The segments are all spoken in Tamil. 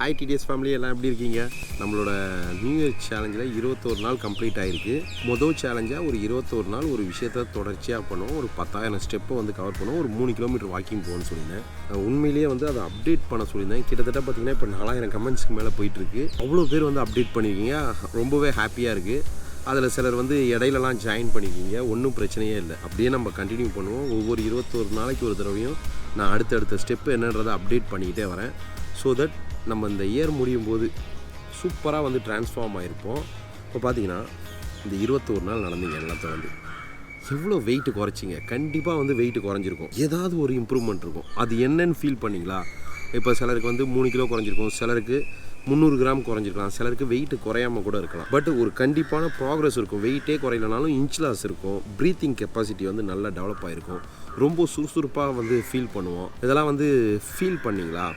ஹாய் டிடிஎஸ் ஃபேமிலி எல்லாம் எப்படி இருக்கீங்க? நம்மளோட நியூ இயர் சேலஞ்சில் 21 நாள் கம்ப்ளீட் ஆகிருக்கு. மொதல் சேலஞ்சாக ஒரு 21 நாள் ஒரு விஷயத்தை தொடர்ச்சியாக பண்ணுவோம். ஒரு 10,000 ஸ்டெப்பை வந்து கவர் பண்ணுவோம். ஒரு 3 கிலோமீட்டர் வாக்கிங் போகணும்னு சொல்லியிருந்தேன். உண்மையிலேயே வந்து அதை அப்டேட் பண்ண சொல்லியிருந்தேன். கிட்டத்தட்ட பார்த்திங்கன்னா இப்போ 4000 கமெண்ட்ஸ்க்கு மேலே போயிட்டுருக்கு. அவ்வளோ பேர் வந்து அப்டேட் பண்ணியிருக்கீங்க. ரொம்பவே ஹாப்பியாக இருக்குது. அதில் சிலர் வந்து இடையிலலாம் ஜாயின் பண்ணிக்கிங்க. ஒன்றும் பிரச்சனையே இல்லை. அப்படியே நம்ம கண்டினியூ பண்ணுவோம். ஒவ்வொரு 21 நாளைக்கு ஒரு தடவையும் நான் அடுத்தடுத்த ஸ்டெப்பு என்னன்றதை அப்டேட் பண்ணிக்கிட்டே வரேன். ஸோ தட் நம்ம இந்த இயர் முடியும் போது சூப்பராக வந்து ட்ரான்ஸ்ஃபார்ம் ஆகிருப்போம். இப்போ பார்த்தீங்கன்னா இந்த 21 நாள் நடந்தீங்க எல்லாத்தையும் வந்து எவ்வளோ வெயிட்டு குறைச்சிங்க. கண்டிப்பாக வந்து வெயிட்டு குறைஞ்சிருக்கும். ஏதாவது ஒரு இம்ப்ரூவ்மெண்ட் இருக்கும். அது என்னன்னு ஃபீல் பண்ணிங்களா? இப்போ சிலருக்கு வந்து 3 கிலோ குறைஞ்சிருக்கும், சிலருக்கு 300 கிராம் குறைஞ்சிருக்கலாம், சிலருக்கு வெயிட்டு குறையாமல் கூட இருக்கலாம். பட் ஒரு கண்டிப்பான ப்ராக்ரஸ் இருக்கும். வெயிட்டே குறையலனாலும் இன்ச் லாஸ் இருக்கும். ப்ரீத்திங் கெப்பாசிட்டி வந்து நல்லா டெவலப் ஆகிருக்கும். ரொம்ப சுறுசுறுப்பாக வந்து ஃபீல் பண்ணுவோம். இதெல்லாம் வந்து ஃபீல் பண்ணிங்களா?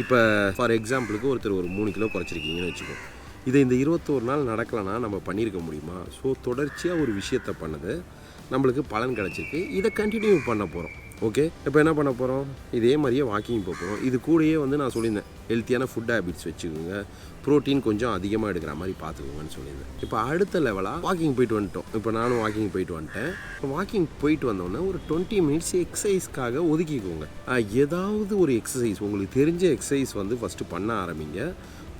இப்போ ஃபார் எக்ஸாம்பிளுக்கு ஒருத்தர் ஒரு 3 கிலோ குறைச்சிருக்கீங்கன்னு வச்சுக்கோ. இதை இந்த 21 நாள் நடக்கலைன்னா நம்ம பண்ணியிருக்க முடியுமா? ஸோ தொடர்ச்சியாக ஒரு விஷயத்தை பண்ணது நம்மளுக்கு பலன் கிடச்சிருக்கு. இதை கண்டினியூ பண்ண போகிறோம். ஓகே, இப்போ என்ன பண்ண போகிறோம்? இதே மாதிரியே வாக்கிங் போகிறோம். இது கூடயே வந்து நான் சொல்லியிருந்தேன், ஹெல்த்தியான ஃபுட் ஹேபிட்ஸ் வச்சுக்கோங்க, ப்ரோட்டீன் கொஞ்சம் அதிகமாக எடுக்கிற மாதிரி பார்த்துக்கோங்கன்னு சொல்லியிருந்தேன். இப்போ அடுத்த லெவலாக வாக்கிங் போயிட்டு வந்துட்டோம். இப்போ நானும் வாக்கிங் போயிட்டு வந்துட்டேன். இப்போ வாக்கிங் போயிட்டு வந்தோடனே ஒரு 20 மினிட்ஸ் எக்ஸசைஸ்க்காக ஒதுக்கிக்கோங்க. ஏதாவது ஒரு எக்ஸசைஸ் உங்களுக்கு தெரிஞ்ச எக்ஸசைஸ் வந்து ஃபஸ்ட்டு பண்ண ஆரம்பிங்க.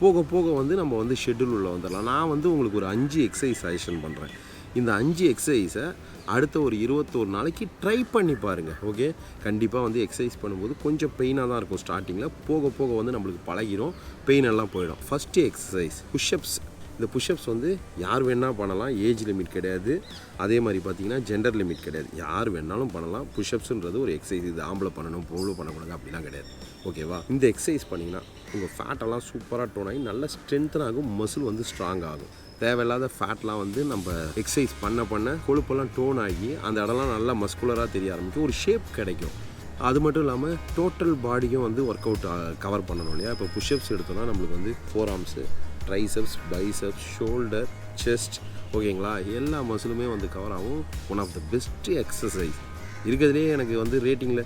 போக போக வந்து நம்ம வந்து ஷெட்யூல் உள்ள வந்துடலாம். நான் வந்து உங்களுக்கு ஒரு 5 எக்ஸசைஸ் சஜஷன் பண்ணுறேன். இந்த 5 எக்ஸசைஸை அடுத்த ஒரு 21 நாளைக்கு ட்ரை பண்ணி பாருங்கள். ஓகே, கண்டிப்பாக வந்து எக்ஸசைஸ் பண்ணும்போது கொஞ்சம் பெயினாக தான் இருக்கும் ஸ்டார்டிங்கில். போக போக வந்து நம்மளுக்கு பழகிரும், பெயின் எல்லாம் போயிடும். First exercise push-ups. இந்த புஷ்அப்ஸ் வந்து யார் வேணால் பண்ணலாம். ஏஜ் லிமிட் கிடையாது. அதே மாதிரி பார்த்தீங்கன்னா ஜெண்டர் லிமிட் கிடையாது. யார் வேணாலும் பண்ணலாம். புஷ்அப்ஸுன்றது ஒரு எக்ஸசைஸ். இது ஆம்பளை பண்ணணும், பொம்பளை பண்ணக்கூடாது அப்படிலாம் கிடையாது. ஓகேவா? இந்த எக்ஸசைஸ் பண்ணிங்கன்னா உங்கள் ஃபேட்டெல்லாம் சூப்பராக டோன் ஆகி நல்லா ஸ்ட்ரென்த்தன் ஆகும். மசில் வந்து ஸ்ட்ராங் ஆகும். தேவையில்லாத ஃபேட்லாம் வந்து நம்ம எக்ஸசைஸ் பண்ண கொழுப்பெல்லாம் டோன் ஆகி அந்த இடம்லாம் நல்லா மஸ்குலராக தெரிய ஆரம்பிக்கும். ஒரு ஷேப் கிடைக்கும். அது மட்டும் இல்லாமல் டோட்டல் பாடியும் வந்து ஒர்க் அவுட் கவர் பண்ணணும் இல்லையா? இப்போ புஷ்அப்ஸ் எடுத்தோம்னா நம்மளுக்கு வந்து forearms, triceps, biceps, shoulder, chest, ஓகேங்களா? எல்லா மசிலுமே வந்து கவர் ஆகும். One of the best exercise இருக்கிறதுலே. எனக்கு வந்து ரேட்டிங்கில்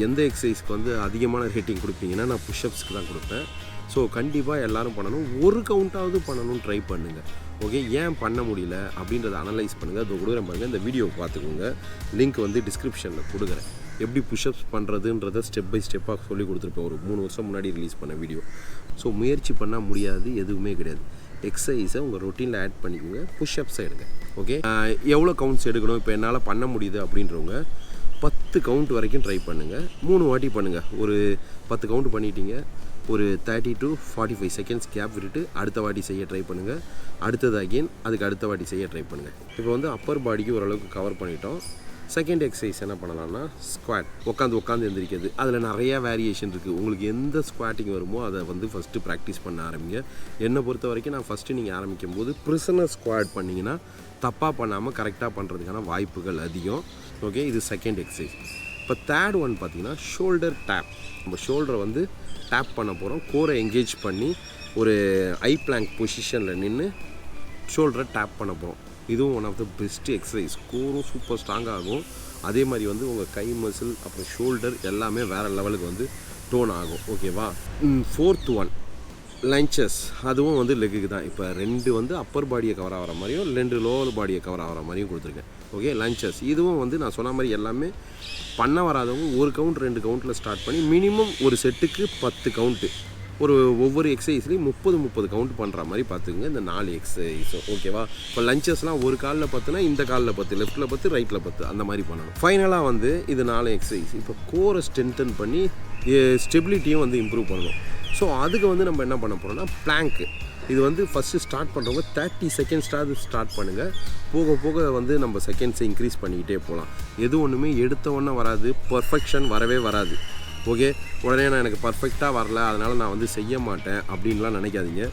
எந்த எக்ஸசைஸ்க்கு வந்து அதிகமான ரேட்டிங் கொடுப்பீங்கன்னா நான் புஷ்அப்ஸ்க்கு தான் கொடுப்பேன். ஸோ கண்டிப்பாக எல்லோரும் பண்ணணும். ஒரு கவுண்ட்டாவது பண்ணணும்னு ட்ரை பண்ணுங்கள். ஓகே, ஏன் பண்ண முடியல அப்படின்றத அனலைஸ் பண்ணுங்கள். அதை கொடுக்குறேன் பாருங்கள். இந்த வீடியோ பார்த்துக்கோங்க. லிங்க் வந்து டிஸ்கிரிப்ஷனில் கொடுக்குறேன். எப்படி புஷ்அப்ஸ் பண்ணுறதுன்றதை ஸ்டெப் பை ஸ்டெப்பாக சொல்லி கொடுத்துருப்பேன். ஒரு 3 வருஷம் முன்னாடி ரிலீஸ் பண்ண வீடியோ. ஸோ முயற்சி பண்ணால் முடியாது எதுவுமே கிடையாது. எக்ஸசைஸை உங்கள் ரொட்டீனில் ஆட் பண்ணிக்கோங்க. புஷ்அப்ஸை எடுங்க. ஓகே, எவ்வளோ கவுண்ட்ஸ் எடுக்கணும்? இப்போ என்னால் பண்ண முடியுது அப்படின்றவங்க 10 கவுண்ட் வரைக்கும் ட்ரை பண்ணுங்கள். 3 வாட்டி பண்ணுங்கள். ஒரு 10 கவுண்ட் பண்ணிட்டீங்க, ஒரு 30 to 45 செகண்ட்ஸ் கேப் விட்டுட்டு அடுத்த வாட்டி செய்ய ட்ரை பண்ணுங்கள். அடுத்தது அகெயின் அதுக்கு அடுத்த வாட்டி செய்ய ட்ரை பண்ணுங்கள். இப்போ வந்து அப்பர் பாடிக்கு ஓரளவுக்கு கவர் பண்ணிட்டோம். செகண்ட் எக்ஸசைஸ் என்ன பண்ணலாம்னா ஸ்குவாட். உட்காந்து எந்திரிக்கிறது. அதில் நிறையா வேரியேஷன் இருக்குது. உங்களுக்கு எந்த ஸ்குவாட்டிங் வருமோ அதை வந்து ஃபஸ்ட்டு ப்ராக்டிஸ் பண்ண ஆரம்பிங்க. என்னை பொறுத்த வரைக்கும் நான் ஃபஸ்ட்டு நீங்கள் ஆரம்பிக்கும் போது ப்ரிசனர் ஸ்குவாட் பண்ணிங்கன்னா தப்பாக பண்ணாமல் கரெக்டாக பண்ணுறதுக்கான வாய்ப்புகள் அதிகம். ஓகே, இது செகண்ட் எக்ஸசைஸ். இப்போ தேர்ட் ஒன் பார்த்தீங்கன்னா ஷோல்டர் டேப். நம்ம ஷோல்டரை வந்து டேப் பண்ண போகிறோம். கோரை என்கேஜ் பண்ணி ஒரு ஐ பிளாங்க் பொசிஷனில் நின்று ஷோல்டரை டேப் பண்ண போகிறோம். இதுவும் one of the best exercise. கோரும் சூப்பர் ஸ்ட்ராங்காக ஆகும். அதே மாதிரி வந்து உங்கள் கை மசில் அப்புறம் ஷோல்டர் எல்லாமே வேறு லெவலுக்கு வந்து டோன் ஆகும். ஓகேவா? Fourth one lunges. அதுவும் வந்து லெக்குக்கு தான். இப்போ 2 வந்து அப்பர் பாடியை கவர் ஆகிற மாதிரியும் 2 லோவர் பாடியை கவர் ஆகிற மாதிரியும் கொடுத்துருக்கேன். ஓகே, லஞ்சஸ் இதுவும் வந்து நான் சொன்ன மாதிரி எல்லாமே பண்ண வராதவங்க ஒரு கவுண்ட் 2 கவுண்ட்டில் ஸ்டார்ட் பண்ணி மினிமம் ஒரு செட்டுக்கு 10 கவுண்ட்டு, ஒவ்வொரு எக்ஸசைஸ்லேயும் 30 கவுண்ட் பண்ணுற மாதிரி பார்த்துக்குங்க இந்த 4 எக்ஸசைஸும். ஓகேவா? இப்போ லஞ்சஸ்லாம் ஒரு காலில் 10னா இந்த காலில் 10, லெஃப்ட்டில் 10, ரைட்டில் 10 அந்த மாதிரி பண்ணணும். ஃபைனலாக வந்து இது 4 எக்ஸசைஸ். இப்போ கோரை ஸ்ட்ரென்தன் பண்ணி ஸ்டெபிலிட்டியும் வந்து இம்ப்ரூவ் பண்ணணும். ஸோ அதுக்கு வந்து நம்ம என்ன பண்ண போகிறோம்னா பிளாங்க்கு. இது வந்து ஃபஸ்ட்டு ஸ்டார்ட் பண்ணுறவங்க 30 செகண்ட்ஸ்டாவது ஸ்டார்ட் பண்ணுங்கள். போக போக வந்து நம்ம செகண்ட்ஸை இன்க்ரீஸ் பண்ணிக்கிட்டே போகலாம். எது ஒன்றுமே எடுத்த ஒன்றே வராது. பர்ஃபெக்ஷன் வரவே வராது. ஓகே, உடனே நான் எனக்கு பர்ஃபெக்டாக வரல அதனால் நான் வந்து செய்ய மாட்டேன் அப்படின்லாம் நினைக்காதீங்க.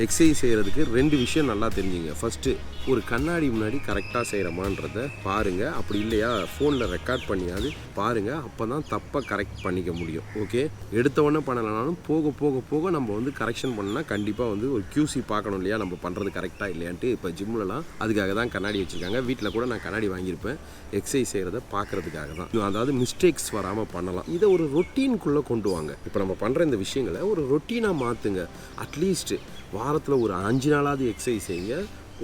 எக்ஸசைஸ் செய்கிறதுக்கு 2 விஷயம் நல்லா தெரிஞ்சுங்க. ஃபஸ்ட்டு ஒரு கண்ணாடி முன்னாடி கரெக்டாக செய்கிறோமான்றதை பாருங்கள். அப்படி இல்லையா ஃபோனில் ரெக்கார்ட் பண்ணியாவது பாருங்கள். அப்போ தான் தப்பை கரெக்ட் பண்ணிக்க முடியும். ஓகே, எடுத்தவொடனே பண்ணலைனாலும் போக போக போக நம்ம வந்து கரெக்ஷன் பண்ணால் கண்டிப்பாக வந்து ஒரு QC பார்க்கணும் இல்லையா, நம்ம பண்ணுறது கரெக்டாக இல்லையான்ட்டு. இப்போ ஜிம்லலாம் அதுக்காக தான் கண்ணாடி வச்சுருக்காங்க. வீட்டில் கூட நான் கண்ணாடி வாங்கியிருப்பேன் எக்ஸசைஸ் செய்கிறத பார்க்குறதுக்காக தான். அதாவது மிஸ்டேக்ஸ் வராமல் பண்ணலாம். இதை ஒரு ரொட்டீனுக்குள்ளே கொண்டு வாங்க. இப்போ நம்ம பண்ணுற இந்த விஷயங்களை ஒரு ரொட்டீனாக மாற்றுங்க. அட்லீஸ்ட் வாரத்தில் ஒரு 5 நாளாவது எக்ஸசைஸ் செய்யுங்க.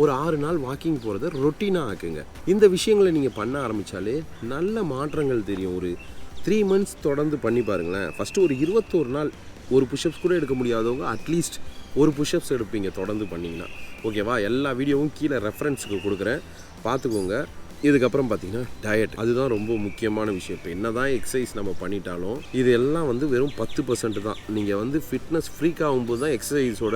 ஒரு 6 நாள் வாக்கிங் போகிறத ரொட்டீனாக ஆக்குங்க. இந்த விஷயங்களை நீங்கள் பண்ண ஆரம்பித்தாலே நல்ல மாற்றங்கள் தெரியும். ஒரு 3 மந்த்ஸ் தொடர்ந்து பண்ணி பாருங்களேன். ஃபஸ்ட்டு ஒரு 21 நாள் ஒரு புஷ்அப்ஸ் கூட எடுக்க முடியாதவங்க அட்லீஸ்ட் ஒரு புஷ்அப்ஸ் எடுப்பீங்க தொடர்ந்து பண்ணிங்கன்னா. ஓகேவா? எல்லா வீடியோவும் கீழே ரெஃபரன்ஸுக்கு கொடுக்குறேன், பார்த்துக்கோங்க. இதுக்கப்புறம் பார்த்தீங்கன்னா டயட், அதுதான் ரொம்ப முக்கியமான விஷயம். இப்போ என்ன தான் எக்ஸசைஸ் நம்ம பண்ணிட்டாலும் இது எல்லாம் வந்து வெறும் 10% தான். நீங்கள் வந்து ஃபிட்னஸ் ஃப்ரீக் ஆகும்போது தான் எக்ஸசைஸோட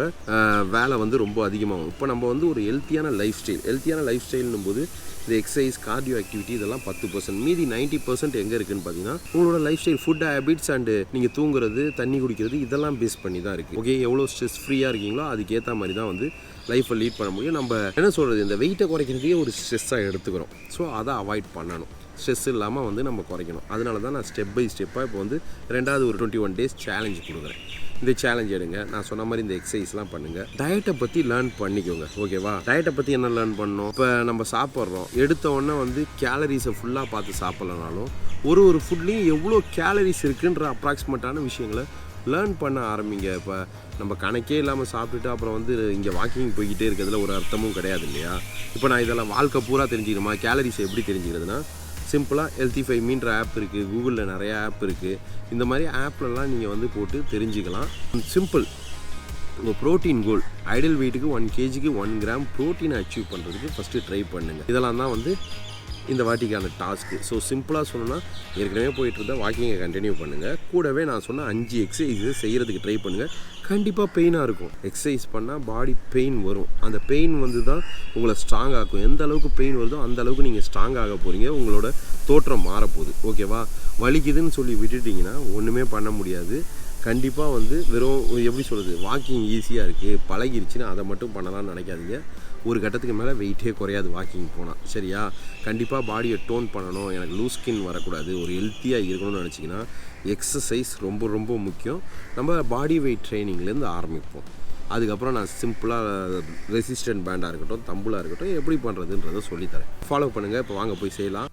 வேலை வந்து ரொம்ப அதிகமாகும். இப்போ நம்ம வந்து ஒரு ஹெல்த்தியான லைஃப் ஸ்டைல்னும் போது இந்த எக்ஸசைஸ், கார்டியோ ஆக்டிவிட்டி இதெல்லாம் 10%. மீதி 90% எங்கே இருக்குதுன்னு பார்த்தீங்கன்னா உங்களோட life style, food habits and நீங்கள் தூங்குறது, தண்ணி குடிக்கிறது, இதெல்லாம் பேஸ் பண்ணி தான் இருக்குது. ஓகே, எவ்வளோ ஸ்ட்ரெஸ் ஃப்ரீயாக இருக்கீங்களோ அதுக்கேற்ற மாதிரி தான் வந்து லைஃப்பை லீட் பண்ண முடியும். நம்ம என்ன சொல்கிறது, இந்த வெயிட்டை குறைக்கிறதுக்கே ஒரு ஸ்ட்ரெஸ்ஸாக எடுத்துக்கிறோம். ஸோ அதை அவாய்ட் பண்ணணும். ஸ்ட்ரெஸ் இல்லாமல் வந்து நம்ம குறைக்கணும். அதனால தான் நான் ஸ்டெப் பை ஸ்டெப்பாக இப்போ வந்து 2வது ஒரு 21 days சேலஞ்ச் கொடுக்குறேன். இந்த சேலஞ்ச் எடுங்க. நான் சொன்ன மாதிரி இந்த எக்ஸசைஸ்லாம் பண்ணுங்கள். டயட்டை பற்றி லேர்ன் பண்ணிக்கோங்க. ஓகேவா? டயட்டை பற்றி என்ன லேர்ன் பண்ணணும்? இப்போ நம்ம சாப்பிட்றோம், எடுத்த உடனே வந்து கேலரிஸை ஃபுல்லாக பார்த்து சாப்பிட்லனாலும் ஒரு ஃபுட்லேயும் எவ்வளோ கேலரிஸ் இருக்குன்ற அப்ராக்சிமேட்டான விஷயங்களை லேர்ன் பண்ண ஆரம்பிங்க. இப்போ நம்ம கணக்கே இல்லாமல் சாப்பிட்டுட்டு அப்புறம் வந்து இங்கே வாக்கிங் போய்கிட்டே இருக்கிறதுல ஒரு அர்த்தமும் கிடையாது இல்லையா? இப்போ நான் இதெல்லாம் வாழ்க்கை பூரா தெரிஞ்சுக்கணுமா? கேலரிஸை எப்படி தெரிஞ்சுக்கிறதுனா சிம்பிளாக Healthify மீன்ற ஆப் இருக்குது, கூகுளில் நிறைய ஆப் இருக்குது. இந்த மாதிரி ஆப்லலாம் நீங்கள் வந்து போட்டு தெரிஞ்சுக்கலாம். சிம்பிள். உங்கள் ப்ரோட்டீன் கோல், ஐடியல் வெயிட்டுக்கு 1 kgக்கு 1 gram ப்ரோட்டீனை அச்சீவ் பண்ணுறதுக்கு ஃபஸ்ட்டு ட்ரை பண்ணுங்கள். இதெல்லாம் தான் வந்து இந்த வாட்டிக்கான டாஸ்க்கு. ஸோ சிம்பிளாக சொல்லணும்னா ஏற்கனவே போயிட்டு இருந்தால் வாக்கிங்கை கண்டினியூ பண்ணுங்கள். கூடவே நான் சொன்ன 5 எக்ஸசைஸை செய்கிறதுக்கு ட்ரை பண்ணுங்கள். கண்டிப்பாக பெயினாக இருக்கும். எக்ஸசைஸ் பண்ணால் பாடி பெயின் வரும். அந்த பெயின் வந்து தான் உங்களை ஸ்ட்ராங் ஆக்கும். எந்த அளவுக்கு பெயின் வருதோ அந்த அளவுக்கு நீங்கள் ஸ்ட்ராங் ஆக போகிறீங்க. உங்களோட தோற்றம் மாறப்போகுது. ஓகேவா? வலிக்குதுன்னு சொல்லி விட்டுட்டிங்கன்னா ஒன்றுமே பண்ண முடியாது. கண்டிப்பாக வந்து வெறும் எப்படி சொல்கிறது, வாக்கிங் ஈஸியாக இருக்குது பழகிருச்சுன்னா அதை மட்டும் பண்ணலாம்னு நினைக்காதீங்க. ஒரு கட்டத்துக்கு மேலே வெயிட்டே குறையாது வாக்கிங் போனால். சரியா? கண்டிப்பாக பாடியை டோன் பண்ணணும், எனக்கு லூஸ் ஸ்கின் வரக்கூடாது, ஒரு ஹெல்த்தியாக இருக்கணும்னு நினச்சிங்கன்னா எக்ஸசைஸ் ரொம்ப ரொம்ப முக்கியம். நம்ம பாடி வெயிட் ட்ரைனிங்லேருந்து ஆரம்பிப்போம். அதுக்கப்புறம் நான் சிம்பிளாக ரெசிஸ்டன்ட் பேண்டாக இருக்கட்டும், தம்புளாக இருக்கட்டும், எப்படி பண்ணுறதுன்றதை சொல்லித்தரேன். ஃபாலோ பண்ணுங்கள். இப்போ வாங்க போய் செய்யலாம்.